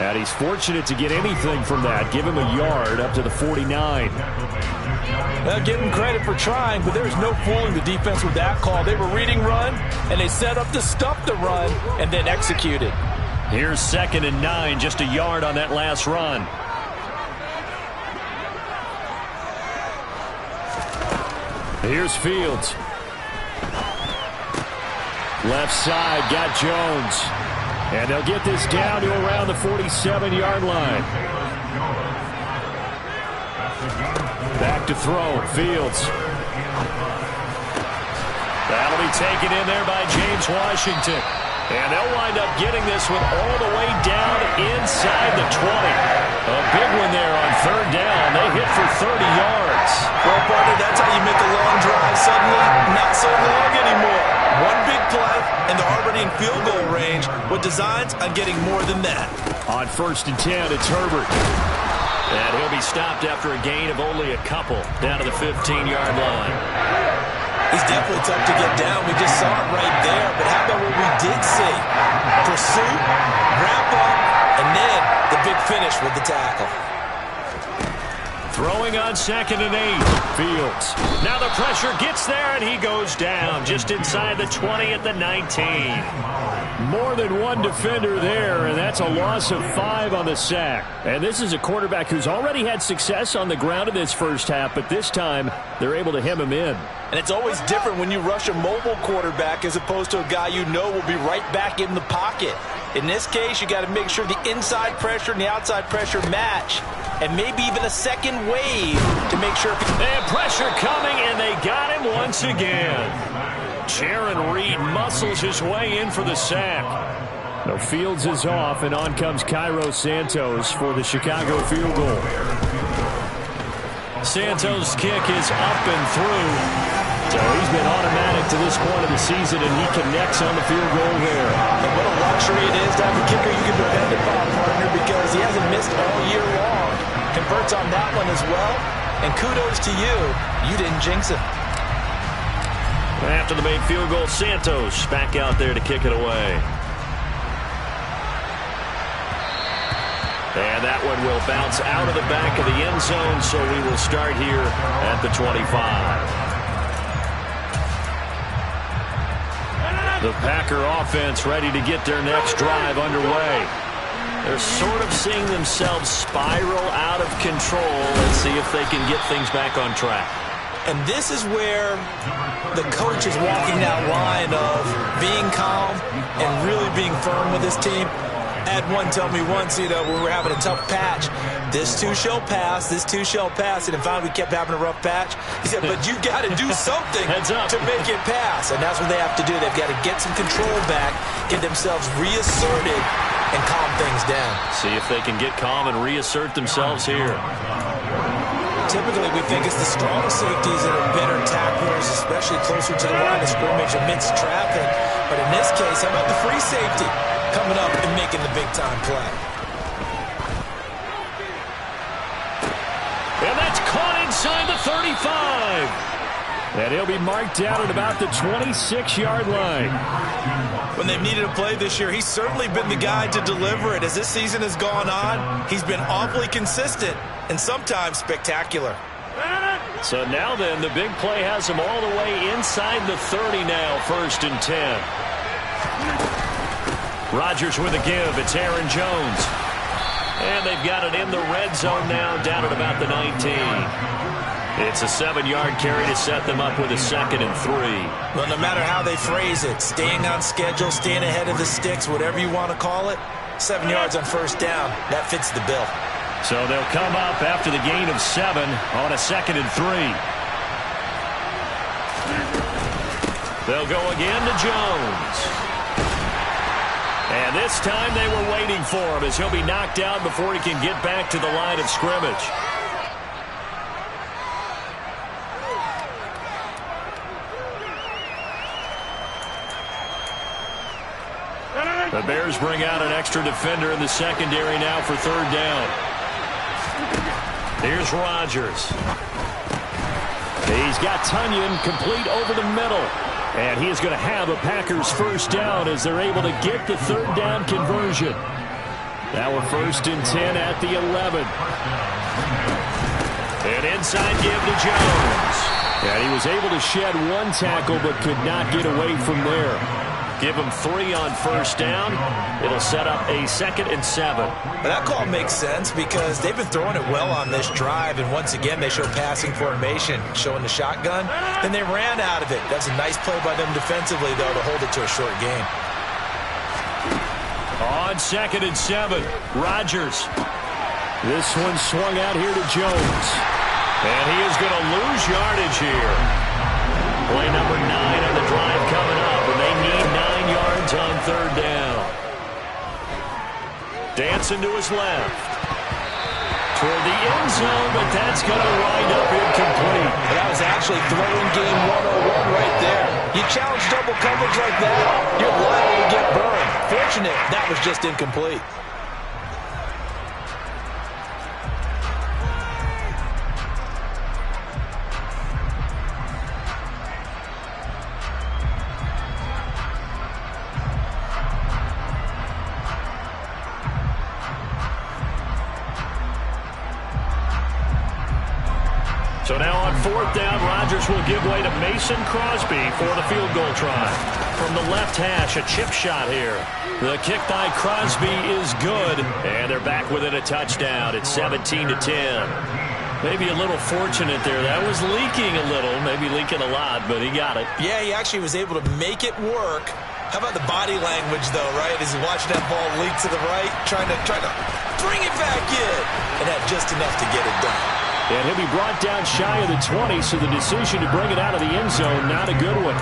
And he's fortunate to get anything from that. Give him a yard up to the 49. Give him credit for trying, but there's no fooling the defense with that call. They were reading run, and they set up to stop the run and then executed. Here's 2nd and 9, just a yard on that last run. Here's Fields. Left side, got Jones. And they'll get this down to around the 47-yard line. Back to throw, Fields. That'll be taken in there by James Washington. And they'll wind up getting this one all the way down inside the 20. A big one there on 3rd down. They hit for 30 yards. Well, partner, that's how you make a long drive suddenly not so long anymore. One big play, and they're already in field goal range with designs on getting more than that. On 1st and 10, it's Herbert. And he'll be stopped after a gain of only a couple down to the 15-yard line. He's definitely tough to get down. We just saw it right there. But how about what we did see? Pursuit, wrap up, and then the big finish with the tackle. Throwing on 2nd and 8. Fields. Now the pressure gets there, and he goes down just inside the 20 at the 19. More than one defender there, and that's a loss of 5 on the sack. And this is a quarterback who's already had success on the ground in this first half, but this time they're able to hem him in. And it's always different when you rush a mobile quarterback as opposed to a guy you know will be right back in the pocket. In this case, you got to make sure the inside pressure and the outside pressure match, and maybe even a second wave to make sure. And pressure coming, and they got him once again. Jaron Reed muscles his way in for the sack. No, Fields is off, and on comes Cairo Santos for the Chicago field goal. Santos' kick is up and through. So he's been automatic to this point of the season, and he connects on the field goal there. And what a luxury it is to have a kicker you can depend upon, partner, because he hasn't missed all year long. Converts on that one as well. And kudos to you. You didn't jinx him. After the made field goal, Santos back out there to kick it away. And that one will bounce out of the back of the end zone, so we will start here at the 25. The Packer offense ready to get their next drive underway. They're sort of seeing themselves spiral out of control. Let's see if they can get things back on track. And this is where the coach is walking that line of being calm and really being firm with his team. I had one tell me once, when we were having a tough patch, this too shall pass, this too shall pass. And finally we kept having a rough patch. He said, but you got to do something to make it pass. And that's what they have to do. They've got to get some control back, get themselves reasserted, and calm things down. See if they can get calm and reassert themselves here. Typically, we think it's the strong safeties that are better tacklers, especially closer to the line of scrimmage amidst traffic. But in this case, how about the free safety coming up and making the big-time play? And that's caught inside the 35. And he'll be marked down at about the 26-yard line. When they've needed a play this year, he's certainly been the guy to deliver it. As this season has gone on, he's been awfully consistent and sometimes spectacular. So now then, the big play has him all the way inside the 30 now, 1st and 10. Rodgers with a give. It's Aaron Jones. And they've got it in the red zone now, down at about the 19. It's a 7-yard carry to set them up with a 2nd and 3. Well, no matter how they phrase it, staying on schedule, staying ahead of the sticks, whatever you want to call it, 7 yards on 1st down, that fits the bill. So they'll come up after the gain of 7 on a 2nd and 3. They'll go again to Jones. And this time they were waiting for him as he'll be knocked down before he can get back to the line of scrimmage. The Bears bring out an extra defender in the secondary now for 3rd down. Here's Rodgers. He's got Tunyon complete over the middle. And he is going to have a Packers 1st down as they're able to get the 3rd down conversion. Now a 1st and 10 at the 11. An inside give to Jones. And he was able to shed one tackle but could not get away from there. Give him 3 on 1st down. It'll set up a 2nd and 7. But that call makes sense because they've been throwing it well on this drive, and once again they show passing formation, showing the shotgun. Then they ran out of it. That's a nice play by them defensively, though, to hold it to a short game. On 2nd and 7, Rodgers. This one swung out here to Jones. And he is going to lose yardage here. Play number 9 on the drive coming up, and they need 9 yards on 3rd down. Dancing to his left. Toward the end zone, but that's going to wind up incomplete. That was actually throwing game 101 right there. You challenge double coverage like that, you're liable to get burned. Fortunate, that was just incomplete. So now on 4th down, Rodgers will give way to Mason Crosby for the field goal try. From the left hash, a chip shot here. The kick by Crosby is good, and they're back within a touchdown. It's 17-10. Maybe a little fortunate there. That was leaking a little, maybe leaking a lot, but he got it. Yeah, he actually was able to make it work. How about the body language, though, right? As he watched that ball leak to the right, trying to bring it back in, and had just enough to get it done. And he'll be brought down shy of the 20, so the decision to bring it out of the end zone, not a good one.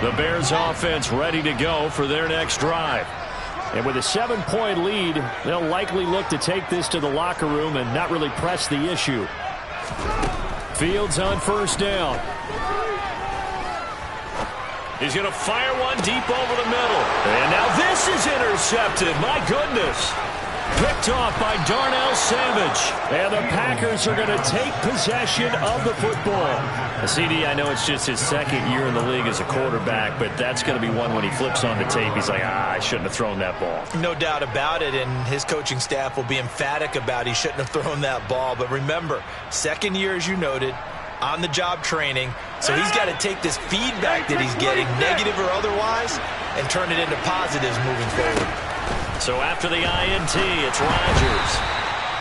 The Bears offense ready to go for their next drive. And with a 7-point lead, they'll likely look to take this to the locker room and not really press the issue. Fields on 1st down. He's going to fire one deep over the middle. And now this is intercepted. My goodness. Picked off by Darnell Savage. And the Packers are going to take possession of the football. CD, I know it's just his 2nd year in the league as a quarterback, but that's going to be one when he flips on the tape. He's like, I shouldn't have thrown that ball. No doubt about it, and his coaching staff will be emphatic about he shouldn't have thrown that ball. But remember, 2nd year, as you noted, on-the-job training. So he's got to take this feedback that he's getting, negative or otherwise, and turn it into positives moving forward. So after the INT, it's Rodgers.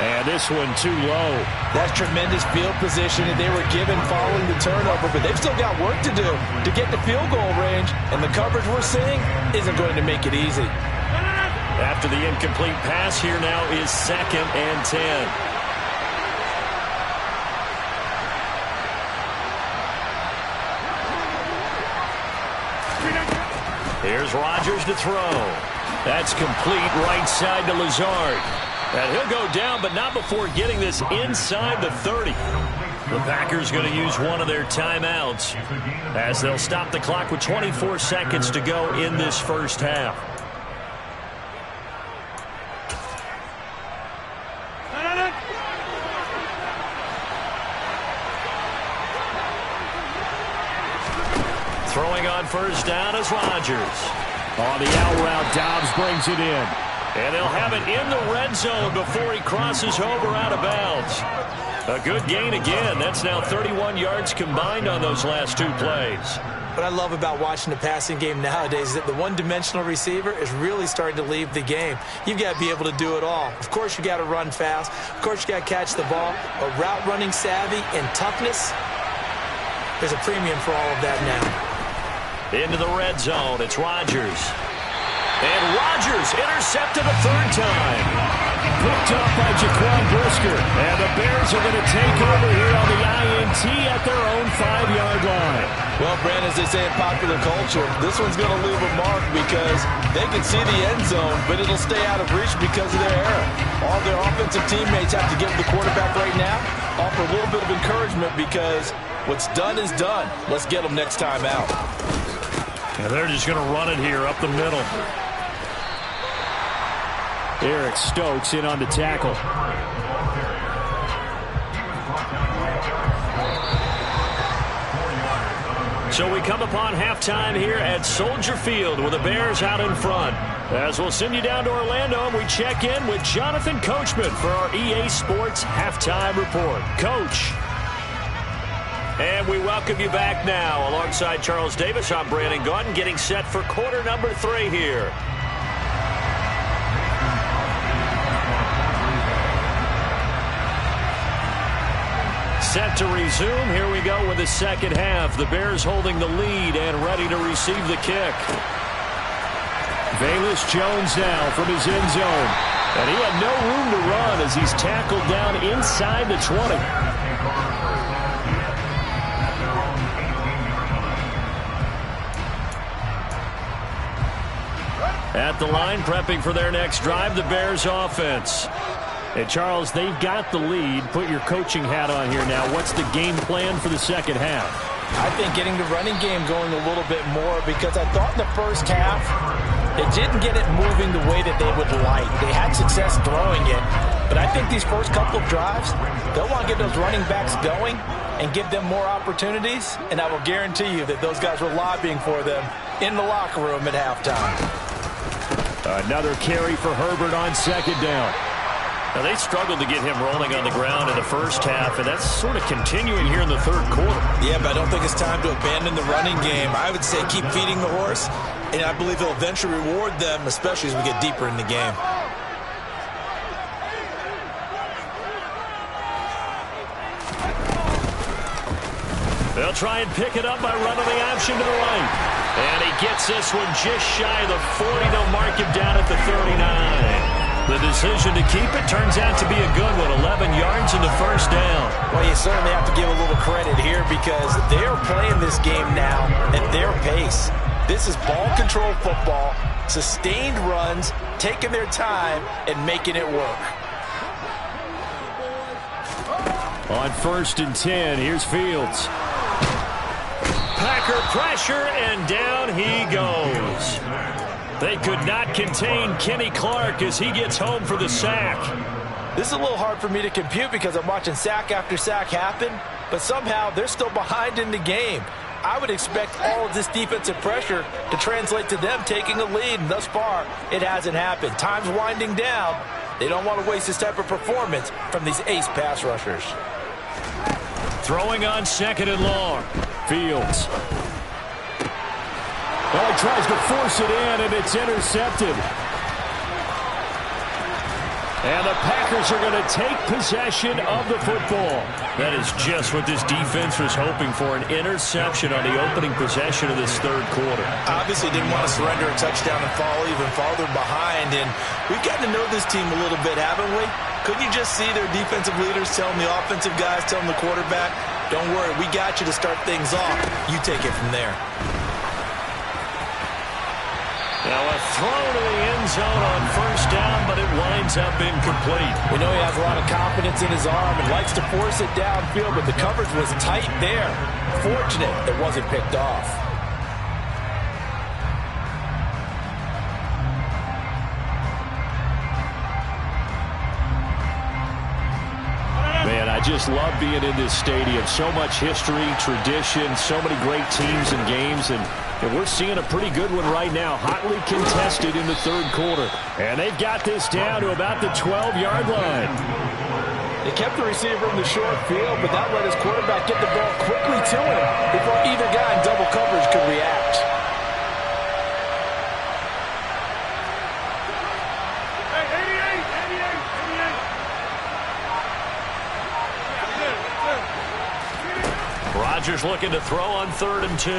And this one too low. That's tremendous field position that they were given following the turnover, but they've still got work to do to get to field goal range, and the coverage we're seeing isn't going to make it easy. After the incomplete pass, here now is 2nd and 10. Here's Rodgers to throw. That's complete right side to Lazard. And he'll go down, but not before getting this inside the 30. The Packers going to use one of their timeouts as they'll stop the clock with 24 seconds to go in this 1st half. Throwing on 1st down is Rodgers. On the out route, Dobbs brings it in. And they'll have it in the red zone before he crosses over out of bounds. A good gain again. That's now 31 yards combined on those last 2 plays. What I love about watching the passing game nowadays is that the one-dimensional receiver is really starting to leave the game. You've got to be able to do it all. Of course, you got to run fast. Of course, you got to catch the ball. But route running savvy and toughness, there's a premium for all of that now. Into the red zone, it's Rodgers. And Rodgers intercepted a 3rd time. Picked up by Jaquan Brisker. And the Bears are going to take over here on the INT at their own 5-yard line. Well, Brandon, as they say in popular culture, this one's going to leave a mark because they can see the end zone, but it'll stay out of reach because of their error. All their offensive teammates have to give the quarterback right now, offer a little bit of encouragement because what's done is done. Let's get them next time out. And they're just going to run it here up the middle. Eric Stokes in on the tackle. So we come upon halftime here at Soldier Field with the Bears out in front. As we'll send you down to Orlando, and we check in with Jonathan Coachman for our EA Sports Halftime Report. Coach. And we welcome you back now. Alongside Charles Davis, I'm Brandon Gaudin, getting set for quarter number 3 here. Set to resume. Here we go with the second half. The Bears holding the lead and ready to receive the kick. Velus Jones now from his end zone. And he had no room to run as he's tackled down inside the 20. At the line, prepping for their next drive, the Bears offense. And Charles, they've got the lead. Put your coaching hat on here now. What's the game plan for the second half? I think getting the running game going a little bit more, because I thought in the first half they didn't get it moving the way that they would like. They had success throwing it, but I think these first couple of drives, they'll want to get those running backs going and give them more opportunities, and I will guarantee you that those guys were lobbying for them in the locker room at halftime. Another carry for Herbert on second down. Now, they struggled to get him rolling on the ground in the first half, and that's sort of continuing here in the third quarter. Yeah, but I don't think it's time to abandon the running game. I would say keep feeding the horse, and I believe he'll eventually reward them, especially as we get deeper in the game. They'll try and pick it up by running the option to the right. And he gets this one just shy of the 40. They'll mark him down at the 39. The decision to keep it turns out to be a good one. 11 yards in the first down. Well, you certainly have to give a little credit here because they're playing this game now at their pace. This is ball control football, sustained runs, taking their time, and making it work. On 1st and 10, here's Fields. Packer pressure, and down he goes. They could not contain Kenny Clark as he gets home for the sack. This is a little hard for me to compute because I'm watching sack after sack happen, but somehow they're still behind in the game. I would expect all of this defensive pressure to translate to them taking a lead, and thus far, it hasn't happened. Time's winding down. They don't want to waste this type of performance from these ace pass rushers. Throwing on second and long. Fields. Well, he tries to force it in, and it's intercepted. And the Packers are going to take possession of the football. That is just what this defense was hoping for, an interception on the opening possession of this third quarter. Obviously didn't want to surrender a touchdown and fall even farther behind. And we've gotten to know this team a little bit, haven't we? Couldn't you just see their defensive leaders telling the offensive guys, telling the quarterback, don't worry, we got you to start things off. You take it from there. Now a throw to the end zone on first down, but it winds up incomplete. We know he has a lot of confidence in his arm and likes to force it downfield, but the coverage was tight there. Fortunate it wasn't picked off. Man, I just love being in this stadium. So much history, tradition, so many great teams and games, and we're seeing a pretty good one right now, hotly contested in the third quarter. And they've got this down to about the 12-yard line. They kept the receiver in the short field, but that let his quarterback get the ball quickly to him before either guy in double coverage could react. Rodgers looking to throw on 3rd and 2.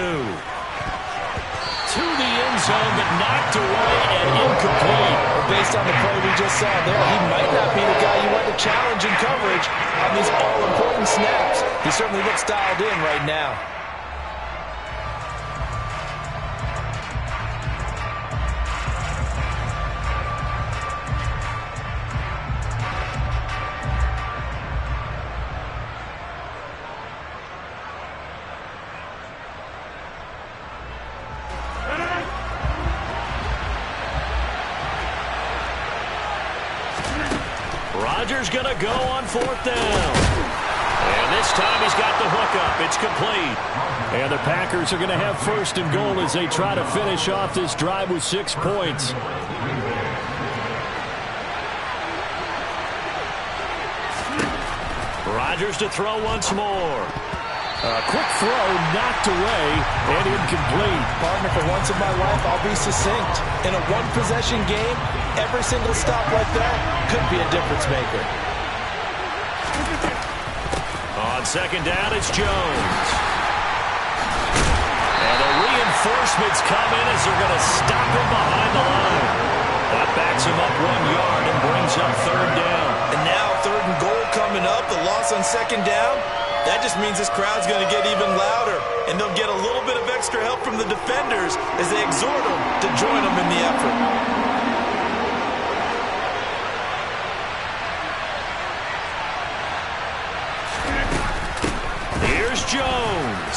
To the end zone, but knocked away and incomplete. Based on the play we just saw there, he might not be the guy you want to challenge in coverage on these all-important snaps. He certainly looks dialed in right now. Rodgers going to go on 4th down. And this time he's got the hookup. It's complete. And the Packers are going to have first and goal as they try to finish off this drive with 6 points. Rodgers to throw once more. A quick throw knocked away and incomplete. Partner, for once in my life, I'll be succinct. In a one-possession game, every single stop like that could be a difference maker. On second down, it's Jones. And the reinforcements come in as they're going to stop him behind the line. That backs him up 1 yard and brings up third down. And now third and goal coming up, the loss on second down. That just means this crowd's going to get even louder, and they'll get a little bit of extra help from the defenders as they exhort them to join them in the effort. Here's Jones.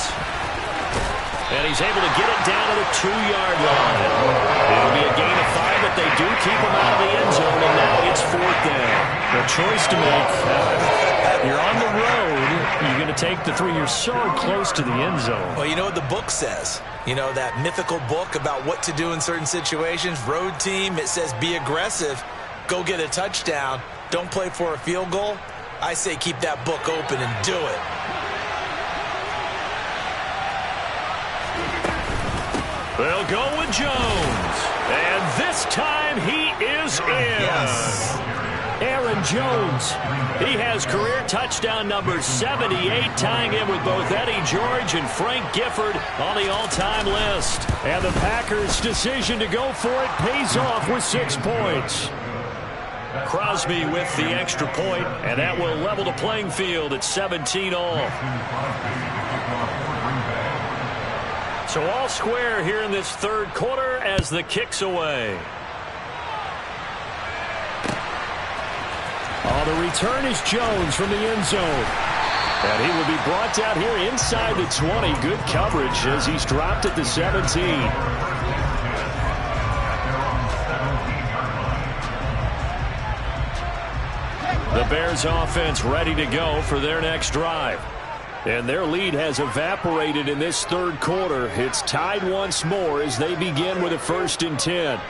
And he's able to get it down to the 2-yard line. It'll be a gain of 5, but they do keep him out of the end zone, and now it's fourth down. A choice to make. You're on the road. You're going to take the 3. You're so close to the end zone. Well, you know what the book says. You know, that mythical book about what to do in certain situations. Road team, it says be aggressive. Go get a touchdown. Don't play for a field goal. I say keep that book open and do it. They'll go with Jones. And this time he is in. Yes. Aaron Jones. He has career touchdown number 78, tying in with both Eddie George and Frank Gifford on the all-time list. And the Packers' decision to go for it pays off with 6 points. Crosby with the extra point, and that will level the playing field at 17 all. So all square here in this third quarter as the kick's away. The return is Jones from the end zone. And he will be brought down here inside the 20. Good coverage as he's dropped at the 17. The Bears offense ready to go for their next drive. And their lead has evaporated in this third quarter. It's tied once more as they begin with a 1st and 10.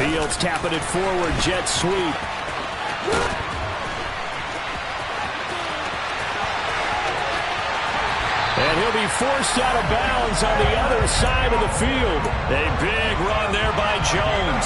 Fields tapping it forward, jet sweep. And he'll be forced out of bounds on the other side of the field. A big run there by Jones.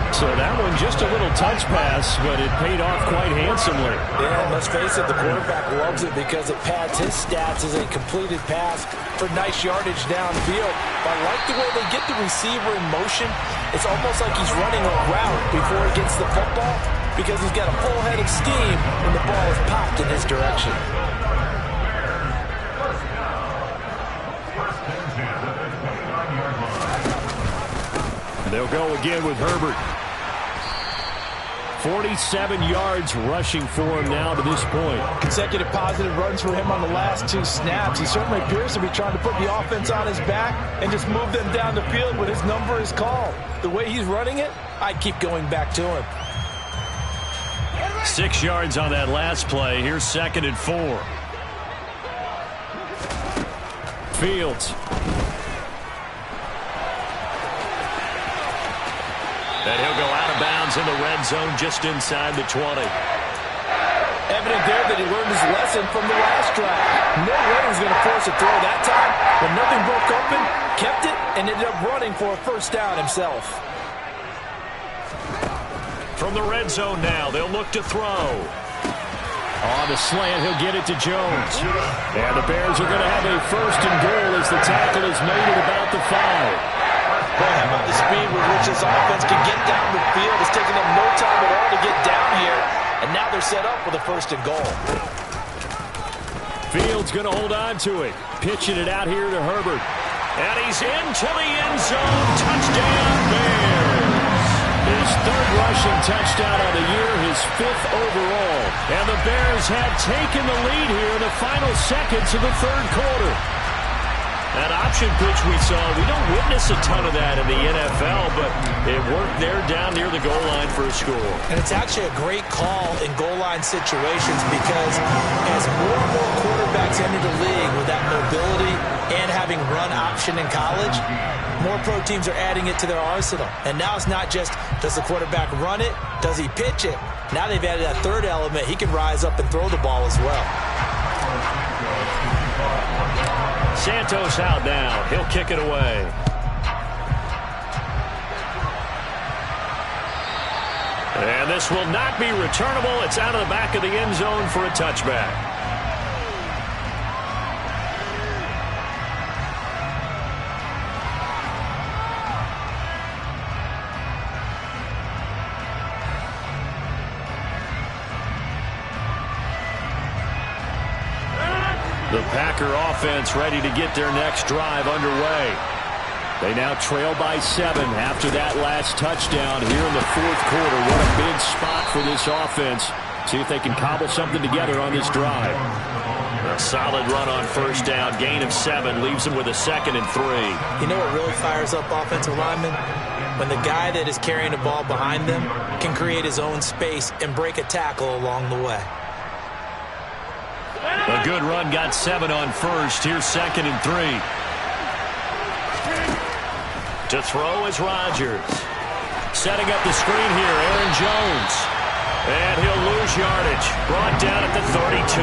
So that one just a little touch pass, but it paid off quite handsomely. Yeah, let's face it, the quarterback loves it because it pads his stats as a completed pass for nice yardage downfield. I like the way they get the receiver in motion. It's almost like he's running a route before he gets the football because he's got a full head of steam when the ball is popped in his direction. They'll go again with Herbert. 47 yards rushing for him now to this point. Consecutive positive runs for him on the last 2 snaps. He certainly appears to be trying to put the offense on his back and just move them down the field when his number is called. The way he's running it, I'd keep going back to him. 6 yards on that last play. Here's 2nd and 4. Fields. And he'll go out of bounds in the red zone just inside the 20. Evident there that he learned his lesson from the last drive. No way he was going to force a throw that time. When nothing broke open, kept it, and ended up running for a 1st down himself. From the red zone now, they'll look to throw. On the slant, he'll get it to Jones. And the Bears are going to have a 1st and goal as the tackle is made at about the 5. Boy, how about the speed with which this offense can get down the field? It's taken them no time at all to get down here. And now they're set up with a 1st and goal. Fields going to hold on to it. Pitching it out here to Herbert. And he's into the end zone. Touchdown, Bears. His 3rd rushing touchdown of the year, his 5th overall. And the Bears have taken the lead here in the final seconds of the 3rd quarter. That option pitch we saw, we don't witness a ton of that in the NFL, but it worked there down near the goal line for a score. And it's actually a great call in goal line situations because as more and more quarterbacks enter the league with that mobility and having run option in college, more pro teams are adding it to their arsenal. And now it's not just, does the quarterback run it? Does he pitch it? Now they've added that third element. He can rise up and throw the ball as well. Santos out now. He'll kick it away. And this will not be returnable. It's out of the back of the end zone for a touchback. The Packer offense ready to get their next drive underway. They now trail by 7 after that last touchdown here in the fourth quarter. What a big spot for this offense. See if they can cobble something together on this drive. A solid run on first down. Gain of 7 leaves them with a 2nd and 3. You know what really fires up offensive linemen? When the guy that is carrying the ball behind them can create his own space and break a tackle along the way. A good run, got 7 on first. Here's 2nd and 3. To throw is Rodgers. Setting up the screen here, Aaron Jones. And he'll lose yardage. Brought down at the 32.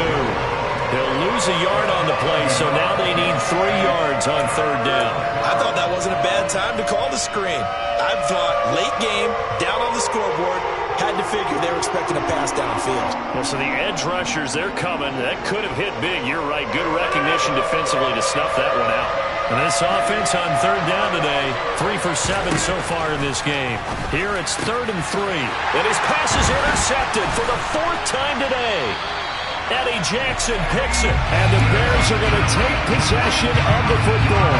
He'll lose a yard on the play, so now they need 3 yards on third down. I thought that wasn't a bad time to call the screen. I thought late game, down on the scoreboard, had to figure they were expecting a pass downfield. Well, so the edge rushers, they're coming. That could have hit big. You're right. Good recognition defensively to snuff that one out. And this offense on third down today, 3 for 7 so far in this game. Here it's 3rd and 3. And his pass is intercepted for the 4th time today. Eddie Jackson picks it. And the Bears are going to take possession of the football.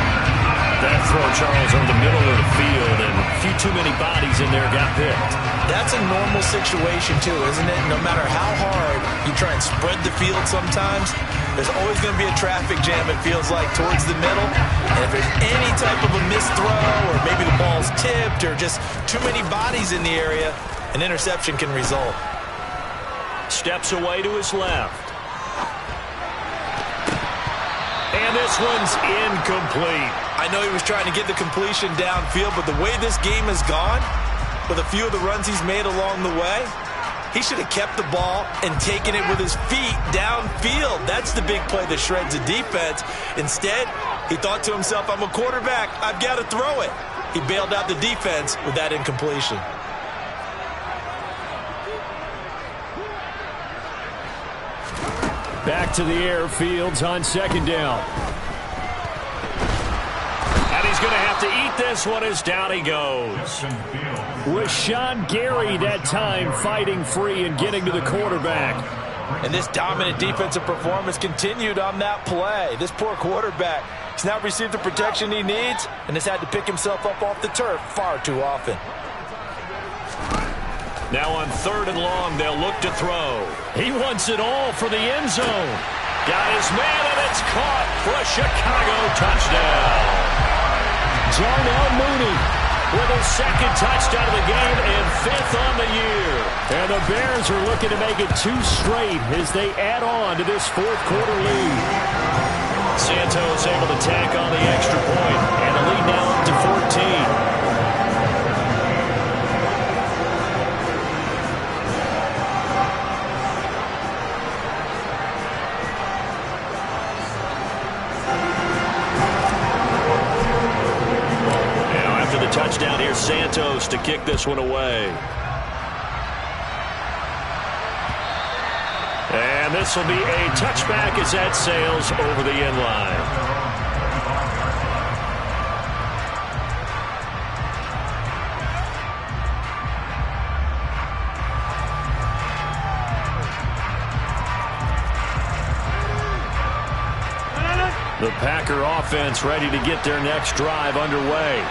That throw, Charles, over the middle of the field, and a few too many bodies in there got picked. That's a normal situation, too, isn't it? No matter how hard you try and spread the field sometimes, there's always going to be a traffic jam, it feels like, towards the middle. And if there's any type of a missed throw, or maybe the ball's tipped, or just too many bodies in the area, an interception can result. Steps away to his left. And this one's incomplete. I know he was trying to get the completion downfield, but the way this game has gone, with a few of the runs he's made along the way, he should have kept the ball and taken it with his feet downfield. That's the big play that shreds the defense. Instead, he thought to himself, I'm a quarterback, I've got to throw it. He bailed out the defense with that incompletion. Back to the air, Fields on 2nd down. And he's going to have to eat this one as down he goes. Rashawn Gary that time fighting free and getting to the quarterback. And this dominant defensive performance continued on that play. This poor quarterback has now received the protection he needs and has had to pick himself up off the turf far too often. Now on 3rd and long, they'll look to throw. He wants it all for the end zone. Got his man, and it's caught for a Chicago touchdown. Darnell Mooney with his 2nd touchdown of the game and 5th on the year. And the Bears are looking to make it 2 straight as they add on to this 4th quarter lead. Santos able to tack on the extra point, and the lead now up to 14. Touchdown here, Santos to kick this one away. And this will be a touchback as that sails over the end line. The Packer offense ready to get their next drive underway.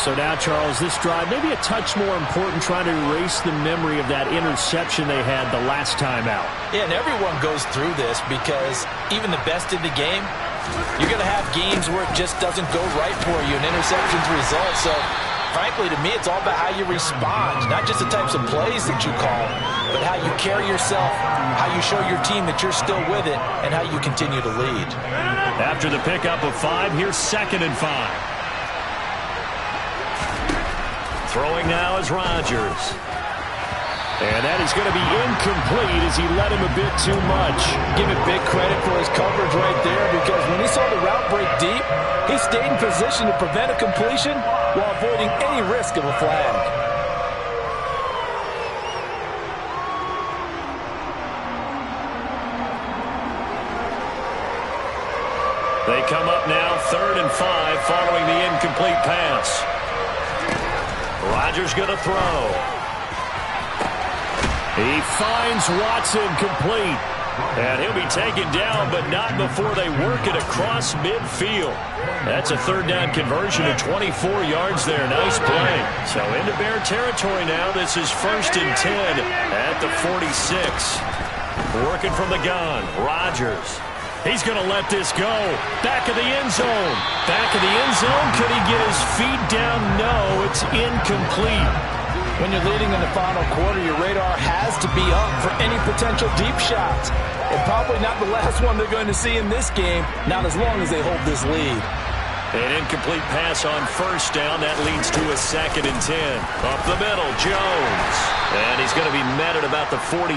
So now, Charles, this drive maybe a touch more important, trying to erase the memory of that interception they had the last time out. Yeah, and everyone goes through this because even the best in the game You're going to have games where it just doesn't go right for you, and interceptions result. So, frankly, to me, it's all about how you respond, not just the types of plays that you call, but how you carry yourself, how you show your team that you're still with it, and how you continue to lead. After the pickup of 5, here's 2nd and 5. Throwing now is Rodgers. And that is going to be incomplete as he led him a bit too much. Give it big credit for his coverage right there, because when he saw the route break deep, he stayed in position to prevent a completion while avoiding any risk of a flag. They come up now 3rd and 5 following the incomplete pass. Rodgers going to throw. He finds Watson complete. And he'll be taken down, but not before they work it across midfield. That's a 3rd down conversion of 24 yards there. Nice play. So into Bear territory now. This is 1st and 10 at the 46. Working from the gun. Rodgers. He's going to let this go. Back of the end zone. Back of the end zone. Could he get his feet down? No, it's incomplete. When you're leading in the final quarter, your radar has to be up for any potential deep shots. And probably not the last one they're going to see in this game, not as long as they hold this lead. An incomplete pass on 1st down. That leads to a 2nd and 10. Up the middle, Jones. And he's going to be met at about the 43.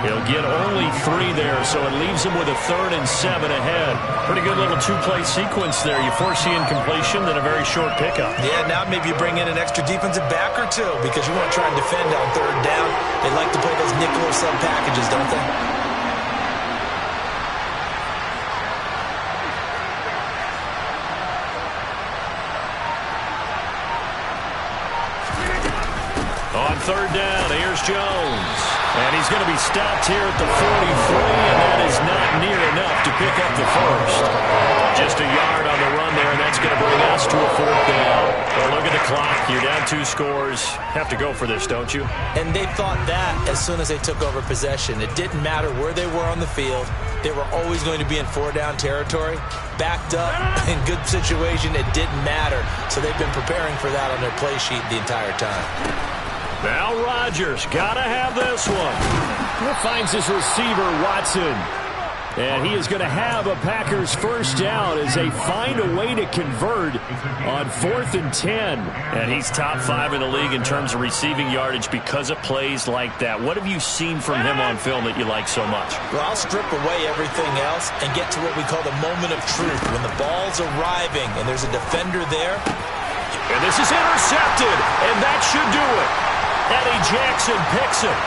He'll get only 3 there, so it leaves him with a 3rd and 7 ahead. Pretty good little 2-play sequence there. You force the incompletion, then a very short pickup. Yeah, now maybe you bring in an extra defensive back or two because you want to try and defend on 3rd down. They like to play those nickel or sub packages, don't they? On 3rd down, here's Jones. And he's going to be stopped here at the 43, and that is not near enough to pick up the 1st. Just a yard on the run there, and that's going to bring us to a 4th down. Well, look at the clock. You're down 2 scores. Have to go for this, don't you? And they thought that as soon as they took over possession. It didn't matter where they were on the field. They were always going to be in 4-down territory. Backed up, in good situation, it didn't matter. So they've been preparing for that on their play sheet the entire time. Now Rodgers, gotta have this one. He finds his receiver, Watson. And he is going to have a Packers 1st down as they find a way to convert on 4th and 10. And he's top 5 in the league in terms of receiving yardage because of plays like that. What have you seen from him on film that you like so much? Well, I'll strip away everything else and get to what we call the moment of truth. When the ball's arriving and there's a defender there. And this is intercepted, and that should do it. Eddie Jackson picks it.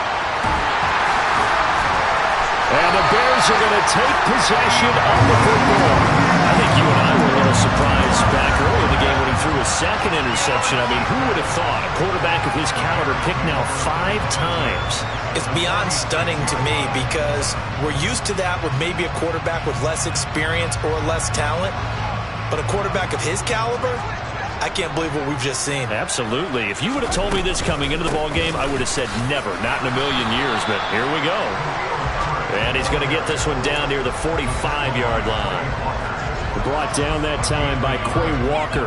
And the Bears are going to take possession of the football. I think you and I were a little surprised back early in the game when he threw his 2nd interception. I mean, who would have thought a quarterback of his caliber picked now 5 times? It's beyond stunning to me because we're used to that with maybe a quarterback with less experience or less talent. But a quarterback of his caliber, I can't believe what we've just seen. Absolutely. If you would have told me this coming into the ballgame, I would have said never, not in a million years. But here we go. And he's going to get this one down near the 45-yard line. Brought down that time by Quay Walker.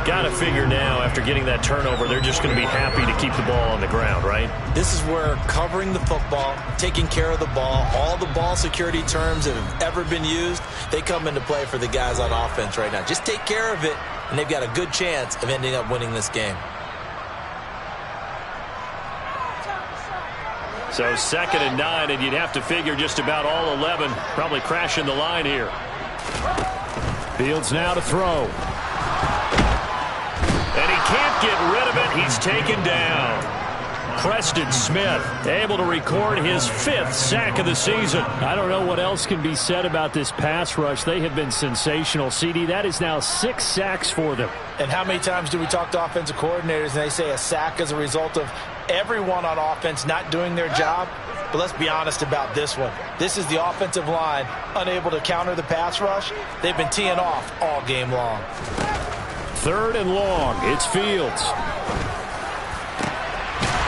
Got to figure now, after getting that turnover, they're just going to be happy to keep the ball on the ground, right? This is where covering the football, taking care of the ball, all the ball security terms that have ever been used, they come into play for the guys on offense right now. Just take care of it, and they've got a good chance of ending up winning this game. So 2nd and 9, and you'd have to figure just about all 11 probably crashing the line here. Fields now to throw. And he can't get rid of it. He's taken down. Preston Smith able to record his 5th sack of the season. I don't know what else can be said about this pass rush. They have been sensational. CD, that is now 6 sacks for them. And how many times do we talk to offensive coordinators and they say a sack is a result of everyone on offense not doing their job? But let's be honest about this one. This is the offensive line unable to counter the pass rush. They've been teeing off all game long. 3rd and long. It's Fields.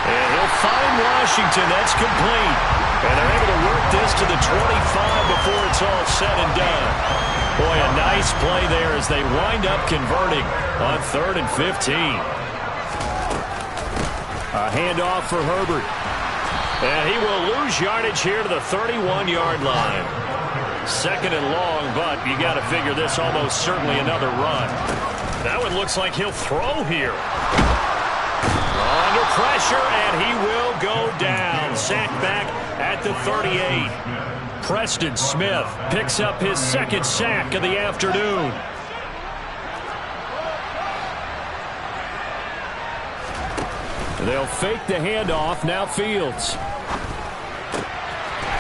And he'll find Washington. That's complete. And they're able to work this to the 25 before it's all said and done. Boy, a nice play there as they wind up converting on 3rd and 15. A handoff for Herbert. And he will lose yardage here to the 31-yard line. 2nd and long, but you got to figure this almost certainly another run. That one looks like he'll throw here. Under pressure, and he will go down. Sacked back at the 38. Preston Smith picks up his 2nd sack of the afternoon. They'll fake the handoff. Now Fields.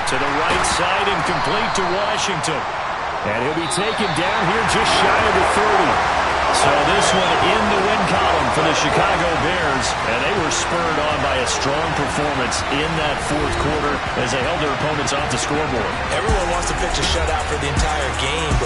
To the right side and complete to Washington. And he'll be taken down here just shy of the 30. So this one in the win column for the Chicago Bears. And they were spurred on by a strong performance in that 4th quarter as they held their opponents off the scoreboard. Everyone wants to pitch a shutout for the entire game.